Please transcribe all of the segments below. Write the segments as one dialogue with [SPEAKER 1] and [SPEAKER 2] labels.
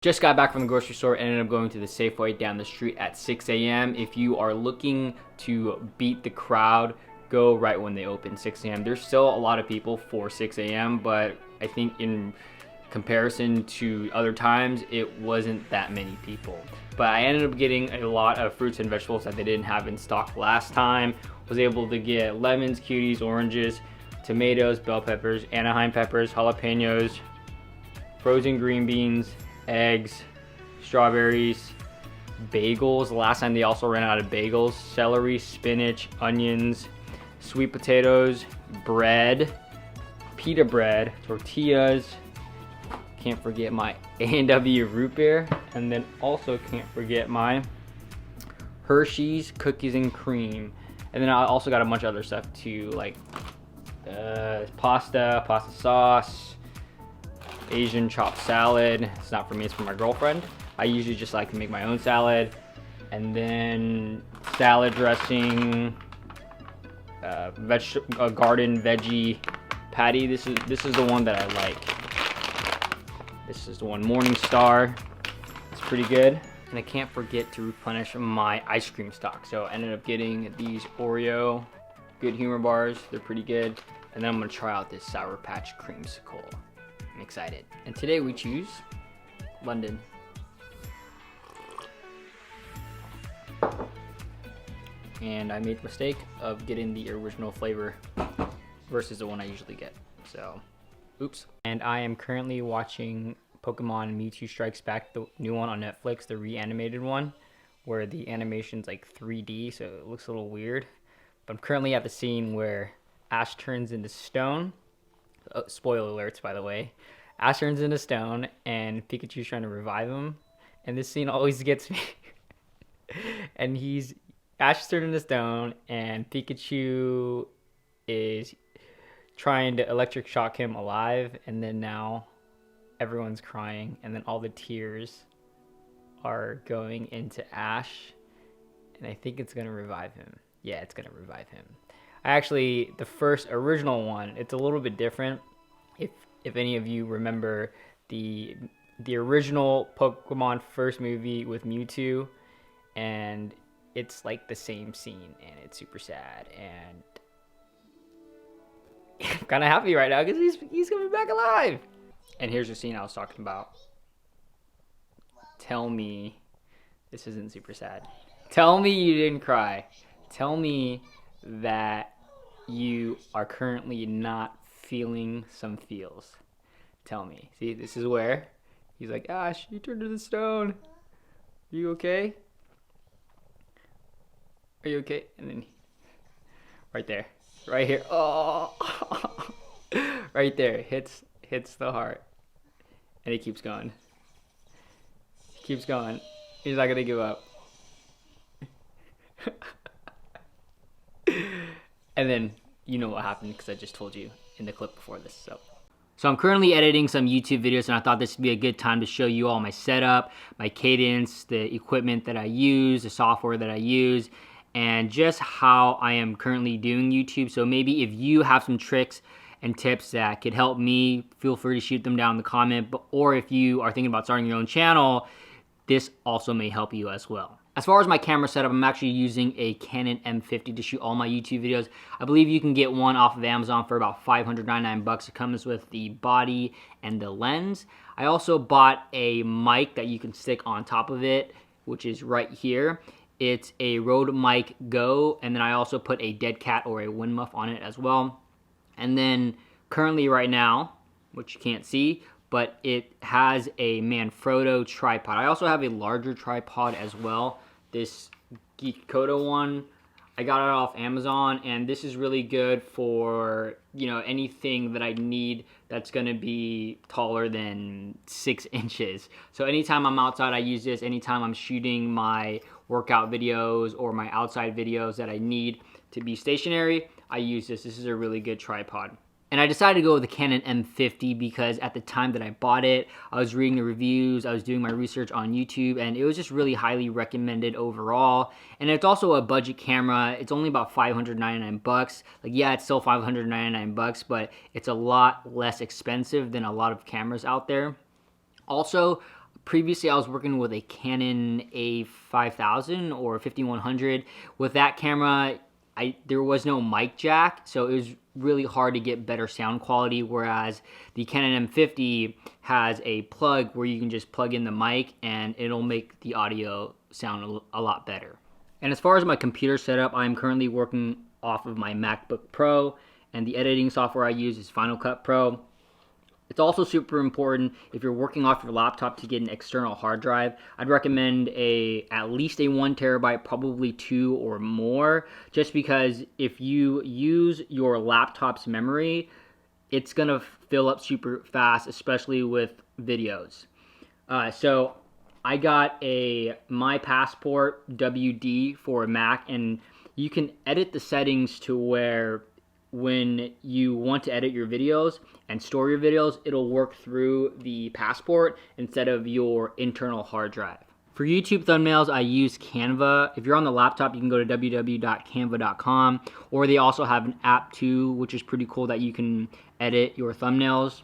[SPEAKER 1] Just got back from the grocery store and ended up going to the Safeway down the street at 6 a.m. If you are looking to beat the crowd, go right when they open, 6 a.m. There's still a lot of people for 6 a.m., but I think in comparison to other times, it wasn't that many people. But I ended up getting a lot of fruits and vegetables that they didn't have in stock last time. Was able to get lemons, cuties, oranges, tomatoes, bell peppers, Anaheim peppers, jalapenos, frozen green beans, eggs, strawberries, bagels. Last time they also ran out of bagels, celery, spinach, onions, sweet potatoes, bread, pita bread, tortillas. Can't forget my A&W root beer, and then also can't forget my Hershey's cookies and cream. And then I also got a bunch of other stuff too, like pasta sauce, Asian chopped salad. It's not for me, it's for my girlfriend. I usually just like to make my own salad. And then salad dressing, garden veggie patty. This is the one that I like. This is the one, Morning Star. It's pretty good. And I can't forget to replenish my ice cream stock. So I ended up getting these Oreo Good Humor bars. They're pretty good. And then I'm gonna try out this Sour Patch Creamsicle. I'm excited. And today we choose London. And I made the mistake of getting the original flavor versus the one I usually get. So, oops. And I am currently watching Pokemon Mewtwo Strikes Back, the new one on Netflix, the reanimated one, where the animation's like 3D, so it looks a little weird. But I'm currently at the scene where Ash turns into stone. Oh, spoiler alerts, by the way. Ash turns into stone, and Pikachu's trying to revive him. And this scene always gets me. And Ash is turned into stone, and Pikachu is trying to electric shock him alive, and then now everyone's crying, and then all the tears are going into Ash, and I think it's gonna revive him. Yeah, it's gonna revive him. Actually, the first original one, it's a little bit different. If any of you remember the original Pokemon first movie with Mewtwo, and it's like the same scene, and it's super sad, and I'm kind of happy right now because he's coming back alive. And here's the scene I was talking about. Tell me this isn't super sad. Tell me you didn't cry. Tell me that you are currently not feeling some feels. Tell me. See, this is where he's like, Ash, you turned into stone. Are you okay? Are you okay? And then right there, right here. Oh, right there. Hits the heart, and he keeps going. He keeps going. He's not gonna give up. And then you know what happened because I just told you in the clip before this. So I'm currently editing some YouTube videos, and I thought this would be a good time to show you all my setup, my cadence, the equipment that I use, the software that I use, and just how I am currently doing YouTube. So maybe if you have some tricks and tips that could help me, feel free to shoot them down in the comment. Or if you are thinking about starting your own channel, this also may help you as well. As far as my camera setup, I'm actually using a Canon M50 to shoot all my YouTube videos. I believe you can get one off of Amazon for about $599. It comes with the body and the lens. I also bought a mic that you can stick on top of it, which is right here. It's a VideoMic Go, and then I also put a dead cat or a wind muff on it as well. And then currently right now, which you can't see, but it has a Manfrotto tripod. I also have a larger tripod as well. This Geekoda one, I got it off Amazon, and this is really good for, you know, anything that I need that's gonna be taller than 6 inches. So anytime I'm outside, I use this. Anytime I'm shooting my workout videos or my outside videos that I need to be stationary, I use this. This is a really good tripod. And I decided to go with the Canon M50 because at the time that I bought it, I was reading the reviews, I was doing my research on YouTube, and it was just really highly recommended overall. And it's also a budget camera. It's only about $599. Like, yeah, it's still $599, but it's a lot less expensive than a lot of cameras out there. Also, Previously, I was working with a Canon A5000 or 5100. With that camera, there was no mic jack, so it was really hard to get better sound quality, whereas the Canon M50 has a plug where you can just plug in the mic and it'll make the audio sound a lot better. And as far as my computer setup, I'm currently working off of my MacBook Pro, and the editing software I use is Final Cut Pro. It's also super important if you're working off your laptop to get an external hard drive. I'd recommend at least a 1 terabyte, probably 2 or more, just because if you use your laptop's memory, it's gonna fill up super fast, especially with videos. So I got a My Passport WD for a Mac, and you can edit the settings to where when you want to edit your videos and store your videos, it'll work through the Passport instead of your internal hard drive. For YouTube thumbnails, I use Canva. If you're on the laptop, you can go to www.canva.com, or they also have an app too, which is pretty cool, that you can edit your thumbnails.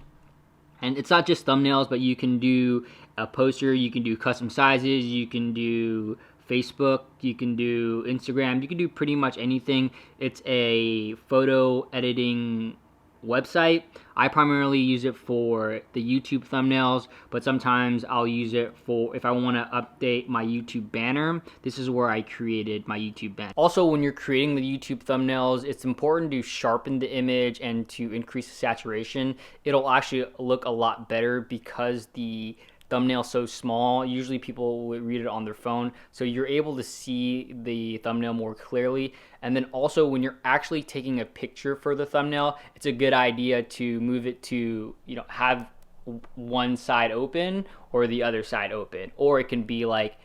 [SPEAKER 1] And it's not just thumbnails, but you can do a poster, you can do custom sizes, you can do Facebook, you can do Instagram, you can do pretty much anything. It's a photo editing website. I primarily use it for the YouTube thumbnails, but sometimes I'll use it for if I want to update my YouTube banner. This is where I created my YouTube banner. Also, when you're creating the YouTube thumbnails, it's important to sharpen the image and to increase the saturation. It'll actually look a lot better because the thumbnail so small. Usually people would read it on their phone, so you're able to see the thumbnail more clearly. And then also when you're actually taking a picture for the thumbnail, it's a good idea to move it to, have one side open or the other side open, or it can be like,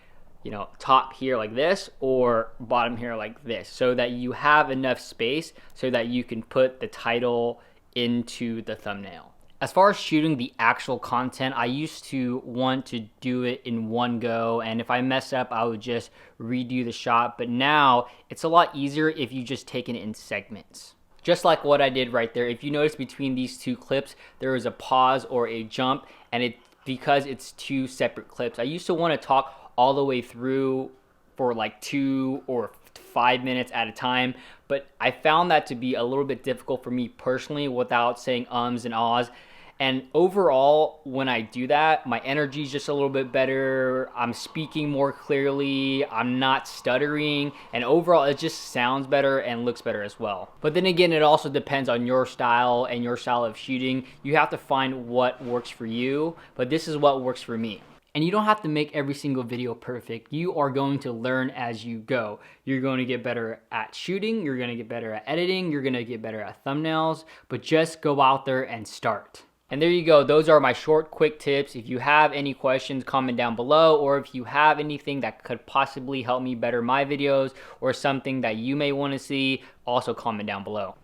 [SPEAKER 1] top here like this or bottom here like this, so that you have enough space so that you can put the title into the thumbnail. As far as shooting the actual content, I used to want to do it in one go, and if I mess up, I would just redo the shot. But now it's a lot easier if you just take it in segments. Just like what I did right there. If you notice between these two clips, there is a pause or a jump, and because it's two separate clips. I used to want to talk all the way through for like 2 or 5 minutes at a time, but I found that to be a little bit difficult for me personally without saying ums and ahs. And overall, when I do that, my energy is just a little bit better. I'm speaking more clearly. I'm not stuttering. And overall, it just sounds better and looks better as well. But then again, it also depends on your style and your style of shooting. You have to find what works for you. But this is what works for me. And you don't have to make every single video perfect. You are going to learn as you go. You're going to get better at shooting. You're going to get better at editing. You're going to get better at thumbnails. But just go out there and start. And there you go. Those are my short, quick tips. If you have any questions, comment down below. Or if you have anything that could possibly help me better my videos or something that you may want to see, also comment down below.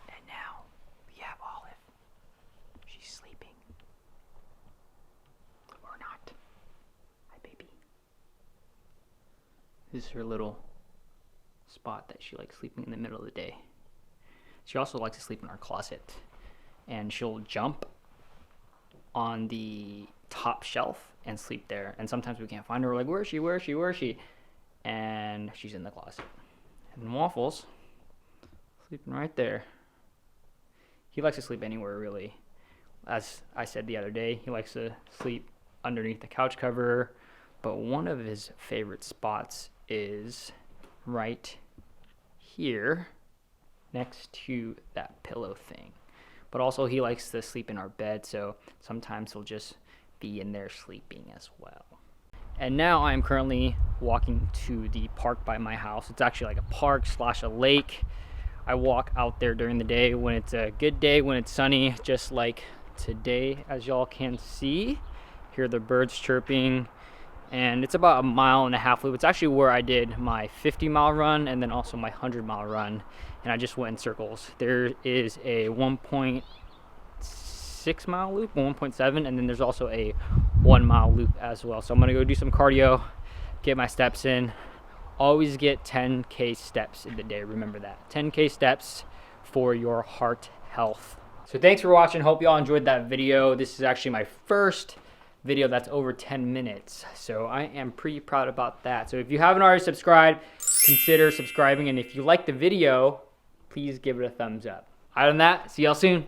[SPEAKER 1] And now we have Olive. She's sleeping. Or not. Hi, baby. This is her little spot that she likes sleeping in the middle of the day. She also likes to sleep in our closet. And she'll jump on the top shelf and sleep there. And sometimes we can't find her. We're like, where is she? Where is she? Where is she? And she's in the closet. And Waffles, sleeping right there. He likes to sleep anywhere, really. As I said the other day, he likes to sleep underneath the couch cover. But one of his favorite spots is right here next to that pillow thing. But also he likes to sleep in our bed, so sometimes he'll just be in there sleeping as well. And now I'm currently walking to the park by my house. It's actually like a park / a lake. I walk out there during the day when it's a good day, when it's sunny, just like today, as y'all can see. Hear the birds chirping, and it's about 1.5 mile loop. It's actually where I did my 50-mile run and then also my 100-mile run. And I just went in circles. There is a 1.6 mile loop, 1.7, and then there's also a 1 mile loop as well. So I'm gonna go do some cardio, get my steps in. Always get 10K steps in the day, remember that. 10K steps for your heart health. So thanks for watching, hope y'all enjoyed that video. This is actually my first video that's over 10 minutes. So I am pretty proud about that. So if you haven't already subscribed, consider subscribing. And if you like the video, please give it a thumbs up. Other than that, see y'all soon.